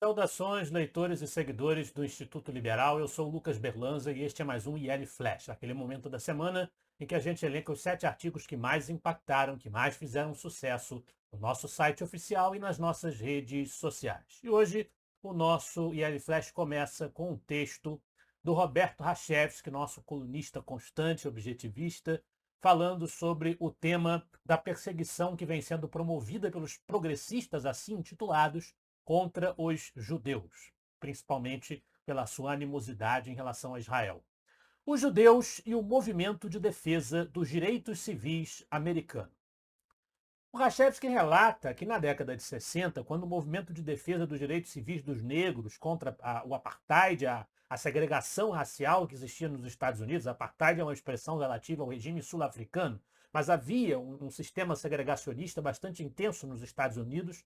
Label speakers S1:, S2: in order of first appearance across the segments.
S1: Saudações, leitores e seguidores do Instituto Liberal. Eu sou o Lucas Berlanza e este é mais um IL Flash, aquele momento da semana em que a gente elenca os 7 artigos que mais impactaram, que mais fizeram sucesso no nosso site oficial e nas nossas redes sociais. E hoje o nosso IL Flash começa com um texto do Roberto Rachevski, nosso colunista constante, objetivista, falando sobre o tema da perseguição que vem sendo promovida pelos progressistas, assim intitulados, contra os judeus, principalmente pela sua animosidade em relação a Israel. Os judeus e o movimento de defesa dos direitos civis americano. O Rachevski relata que na década de 60, quando o movimento de defesa dos direitos civis dos negros contra o apartheid, a segregação racial que existia nos Estados Unidos, apartheid é uma expressão relativa ao regime sul-africano, mas havia um sistema segregacionista bastante intenso nos Estados Unidos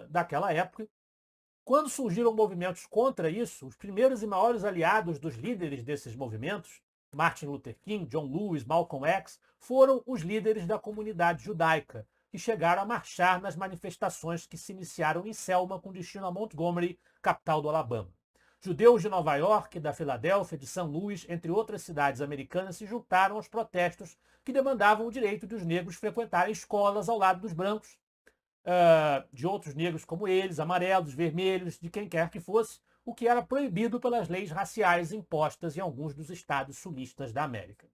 S1: daquela época. Quando surgiram movimentos contra isso, os primeiros e maiores aliados dos líderes desses movimentos, Martin Luther King, John Lewis, Malcolm X, foram os líderes da comunidade judaica, que chegaram a marchar nas manifestações que se iniciaram em Selma com destino a Montgomery, capital do Alabama. Judeus de Nova York, da Filadélfia, de São Luís, entre outras cidades americanas, se juntaram aos protestos que demandavam o direito dos negros frequentarem escolas ao lado dos brancos, de outros negros como eles, amarelos, vermelhos, de quem quer que fosse, o que era proibido pelas leis raciais impostas em alguns dos estados sulistas da América.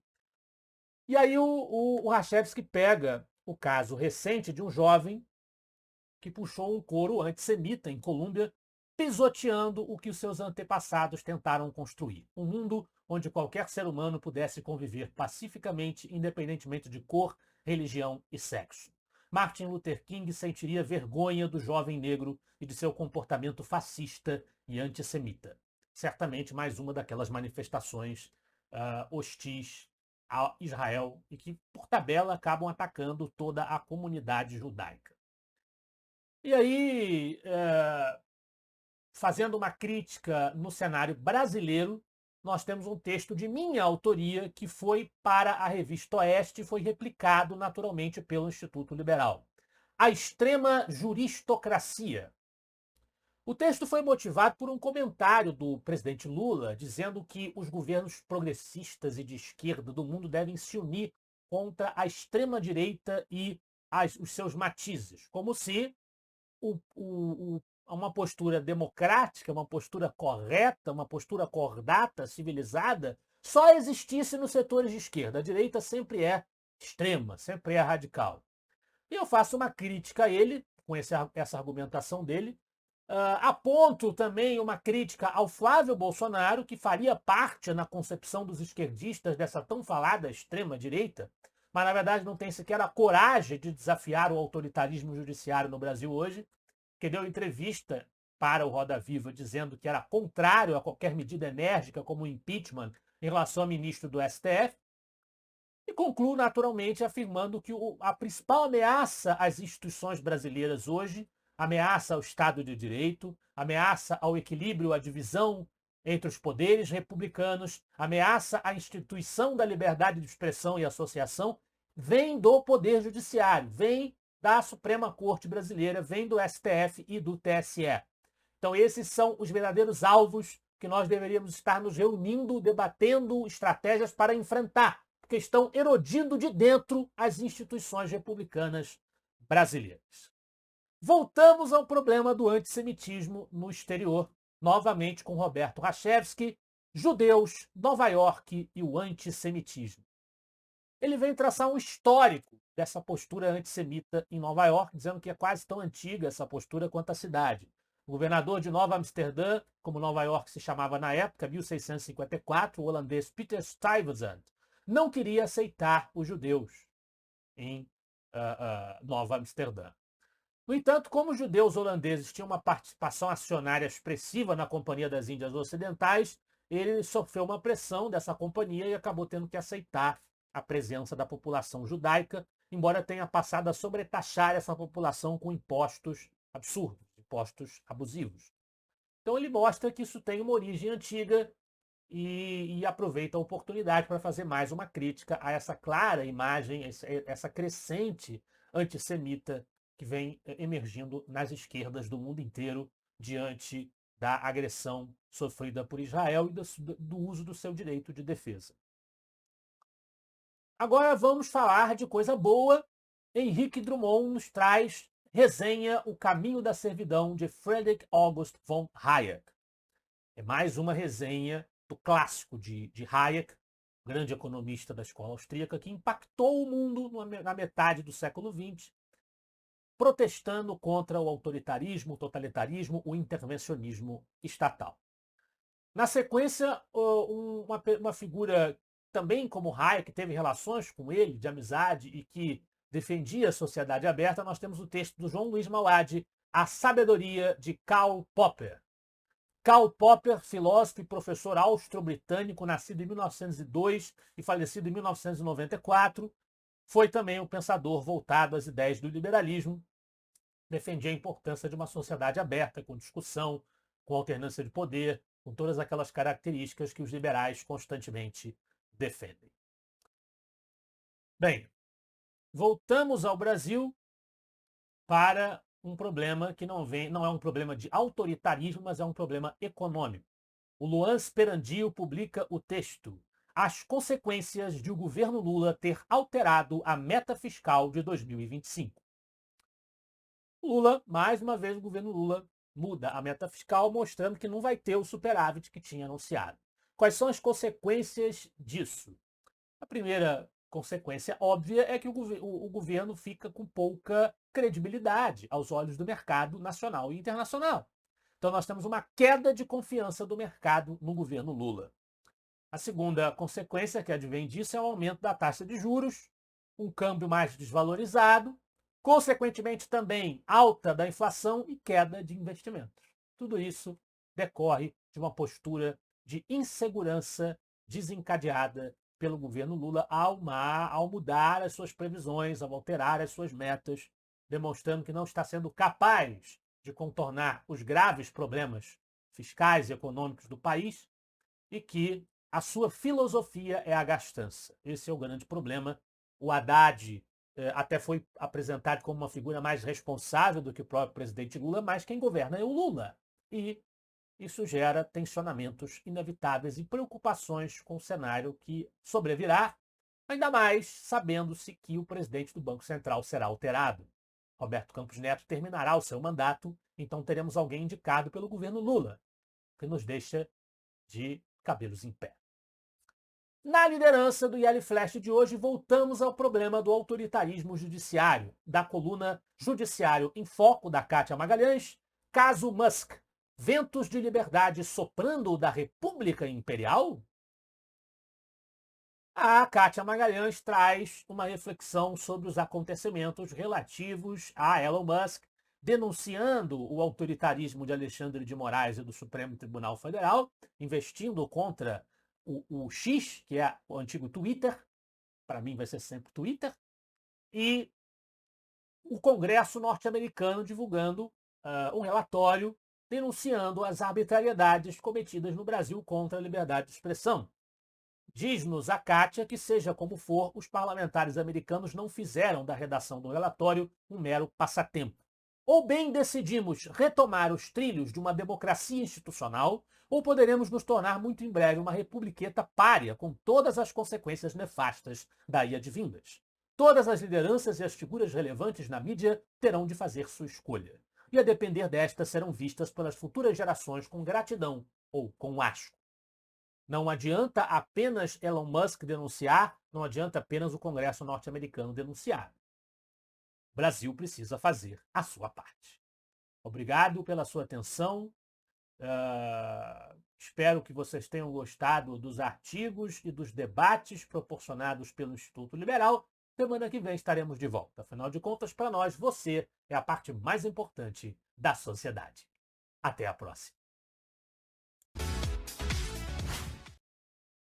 S1: E aí o Rachevski pega o caso recente de um jovem que puxou um coro antissemita em Colômbia, pisoteando o que os seus antepassados tentaram construir. Um mundo onde qualquer ser humano pudesse conviver pacificamente, independentemente de cor, religião e sexo. Martin Luther King sentiria vergonha do jovem negro e de seu comportamento fascista e antissemita. Certamente mais uma daquelas manifestações hostis a Israel e que, por tabela, acabam atacando toda a comunidade judaica. E aí, fazendo uma crítica no cenário brasileiro, nós temos um texto de minha autoria que foi para a revista Oeste e foi replicado naturalmente pelo Instituto Liberal. A extrema juristocracia. O texto foi motivado por um comentário do presidente Lula dizendo que os governos progressistas e de esquerda do mundo devem se unir contra a extrema-direita e os seus matizes, como se uma postura democrática, uma postura correta, uma postura cordata, civilizada, só existisse nos setores de esquerda. A direita sempre é extrema, sempre é radical. E eu faço uma crítica a ele, com essa argumentação dele. Aponto também uma crítica ao Flávio Bolsonaro, que faria parte na concepção dos esquerdistas dessa tão falada extrema-direita, mas na verdade não tem sequer a coragem de desafiar o autoritarismo judiciário no Brasil hoje, que deu entrevista para o Roda Viva dizendo que era contrário a qualquer medida enérgica como o impeachment em relação ao ministro do STF, e concluo naturalmente afirmando que a principal ameaça às instituições brasileiras hoje, ameaça ao Estado de Direito, ameaça ao equilíbrio, à divisão entre os poderes republicanos, ameaça à instituição da liberdade de expressão e associação, vem do Poder Judiciário, vem da Suprema Corte Brasileira, vem do STF e do TSE. Então esses são os verdadeiros alvos que nós deveríamos estar nos reunindo, debatendo estratégias para enfrentar, porque estão erodindo de dentro as instituições republicanas brasileiras. Voltamos ao problema do antissemitismo no exterior, novamente com Roberto Rachevski, Judeus, Nova York e o antissemitismo. Ele vem traçar um histórico dessa postura antissemita em Nova York, dizendo que é quase tão antiga essa postura quanto a cidade. O governador de Nova Amsterdã, como Nova York se chamava na época, 1654, o holandês Peter Stuyvesant, não queria aceitar os judeus em Nova Amsterdã. No entanto, como os judeus holandeses tinham uma participação acionária expressiva na Companhia das Índias Ocidentais, ele sofreu uma pressão dessa companhia e acabou tendo que aceitar a presença da população judaica, embora tenha passado a sobretaxar essa população com impostos absurdos, impostos abusivos. Então ele mostra que isso tem uma origem antiga e aproveita a oportunidade para fazer mais uma crítica a essa clara imagem, essa crescente antissemita que vem emergindo nas esquerdas do mundo inteiro, diante da agressão sofrida por Israel e do uso do seu direito de defesa. Agora vamos falar de coisa boa. Henrique Drummond nos traz resenha O Caminho da Servidão, de Friedrich August von Hayek. É mais uma resenha do clássico de Hayek, grande economista da escola austríaca, que impactou o mundo na metade do século XX, protestando contra o autoritarismo, o totalitarismo, o intervencionismo estatal. Na sequência, uma figura também como Hayek, teve relações com ele, de amizade, e que defendia a sociedade aberta, nós temos o texto do João Luiz Mauad, A Sabedoria, de Karl Popper. Karl Popper, filósofo e professor austro-britânico, nascido em 1902 e falecido em 1994, foi também um pensador voltado às ideias do liberalismo, defendia a importância de uma sociedade aberta, com discussão, com alternância de poder, com todas aquelas características que os liberais constantemente defendem. Bem, voltamos ao Brasil para um problema que não é um problema de autoritarismo, mas é um problema econômico. O Luan Sperandio publica o texto As consequências de o governo Lula ter alterado a meta fiscal de 2025. Lula, mais uma vez, o governo Lula muda a meta fiscal, mostrando que não vai ter o superávit que tinha anunciado. Quais são as consequências disso? A primeira consequência óbvia é que o governo fica com pouca credibilidade aos olhos do mercado nacional e internacional. Então nós temos uma queda de confiança do mercado no governo Lula. A segunda consequência que advém disso é o aumento da taxa de juros, um câmbio mais desvalorizado, consequentemente também alta da inflação e queda de investimentos. Tudo isso decorre de uma postura de insegurança desencadeada pelo governo Lula ao mudar as suas previsões, ao alterar as suas metas, demonstrando que não está sendo capaz de contornar os graves problemas fiscais e econômicos do país e que a sua filosofia é a gastança. Esse é o grande problema. O Haddad até foi apresentado como uma figura mais responsável do que o próprio presidente Lula, mas quem governa é o Lula. E isso gera tensionamentos inevitáveis e preocupações com o cenário que sobrevirá, ainda mais sabendo-se que o presidente do Banco Central será alterado. Roberto Campos Neto terminará o seu mandato, então teremos alguém indicado pelo governo Lula, que nos deixa de cabelos em pé. Na liderança do IL Flash de hoje, voltamos ao problema do autoritarismo judiciário, da coluna Judiciário em Foco, da Kátia Magalhães, caso Musk. Ventos de liberdade soprando da República Imperial? A Kátia Magalhães traz uma reflexão sobre os acontecimentos relativos a Elon Musk, denunciando o autoritarismo de Alexandre de Moraes e do Supremo Tribunal Federal, investindo contra o X, que é o antigo Twitter, para mim vai ser sempre Twitter, e o Congresso norte-americano divulgando um relatório denunciando as arbitrariedades cometidas no Brasil contra a liberdade de expressão. Diz-nos a Kátia que, seja como for, os parlamentares americanos não fizeram da redação do relatório um mero passatempo. Ou bem decidimos retomar os trilhos de uma democracia institucional, ou poderemos nos tornar muito em breve uma republiqueta pária, com todas as consequências nefastas daí advindas. Todas as lideranças e as figuras relevantes na mídia terão de fazer sua escolha. E a depender destas serão vistas pelas futuras gerações com gratidão ou com asco. Não adianta apenas Elon Musk denunciar, não adianta apenas o Congresso norte-americano denunciar. O Brasil precisa fazer a sua parte. Obrigado pela sua atenção. Espero que vocês tenham gostado dos artigos e dos debates proporcionados pelo Instituto Liberal. Semana que vem estaremos de volta. Afinal de contas, para nós, você é a parte mais importante da sociedade. Até a próxima.